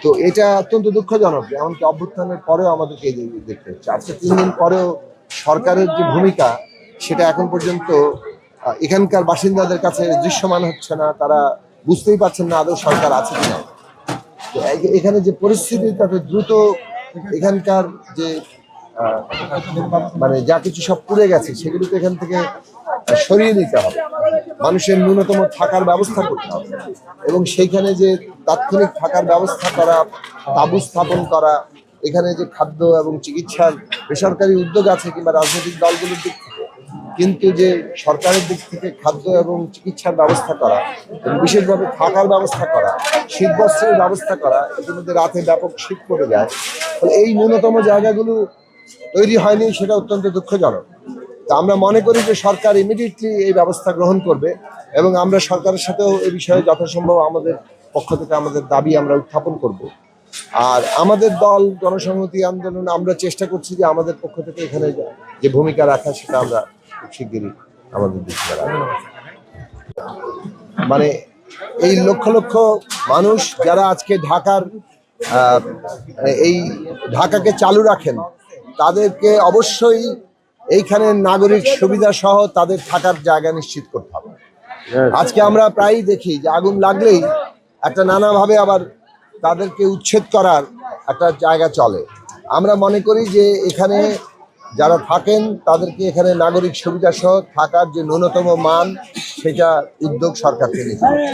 তো এটা অত্যন্ত দুঃখজনক, এমনকি অভ্যুত্থানের পরেও আমাদেরকে এই দেখতে হচ্ছে। আজকে 3 দিন পরেও সরকারের যে ভূমিকা সেটা এখন পর্যন্ত এখানকার বাসিন্দাদের কাছে দৃশ্যমান হচ্ছে না। তারা বুঝতেই পারছেন না আদৌ সরকার আছে কিনা। তো এখানে যে পরিস্থিতি তাতে দ্রুত এখানকার যে মানে যা কিছু সব পুড়ে গেছে সেগুলোকে এখান থেকে সরিয়ে নিতে হবে। মানুষের ন্যূনতম থাকার ব্যবস্থা করতে হবে এবং সেইখানে যে তাৎক্ষণিক থাকার ব্যবস্থা করা, তাঁবু স্থাপন করা, এখানে যে খাদ্য এবং চিকিৎসার বেসরকারি উদ্যোগ আছে কিংবা রাজনৈতিক দলগুলোর দিক থেকে, কিন্তু যে সরকারের দিক থেকে খাদ্য এবং চিকিৎসার ব্যবস্থা করা এবং বিশেষভাবে থাকার ব্যবস্থা করা, শীতবস্ত্রের ব্যবস্থা করা, ইতিমধ্যে রাতে ব্যাপক শীত পড়ে যায়, ফলে এই ন্যূনতম জায়গাগুলো তৈরি হয়নি, সেটা অত্যন্ত দুঃখজনক। তা আমরা মনে করি যে সরকার ইমিডিয়েটলি এই ব্যবস্থা গ্রহণ করবে এবং আমরা সরকারের সাথেও এই বিষয়ে যথাসম্ভব আমাদের পক্ষ থেকে আমাদের দাবি আমরা উত্থাপন করব। আর আমাদের দল জনসংহতি আন্দোলন আমরা চেষ্টা করছি যে আমাদের পক্ষ থেকে এখানে যে ভূমিকা রাখা সেটা আমরা খুব শিগগিরই আমাদের দিক থেকে রাখবো। মানে এই লক্ষ লক্ষ মানুষ যারা আজকে এই ঢাকাকে চালু রাখেন, তাদেরকে অবশ্যই এইখানে নাগরিক সুবিধা সহ তাদের থাকার জায়গা নিশ্চিত করতে হবে। আজকে আমরা প্রায়ই দেখি যে আগুন লাগলেই একটা নানাভাবে আবার তাদেরকে উচ্ছেদ করার একটা জায়গা চলে। আমরা মনে করি যে এখানে যারা থাকেন তাদেরকে এখানে নাগরিক সুবিধা সহ থাকার যে ন্যূনতম মান, সেটা উদ্যোগ সরকারকে নিতে হবে।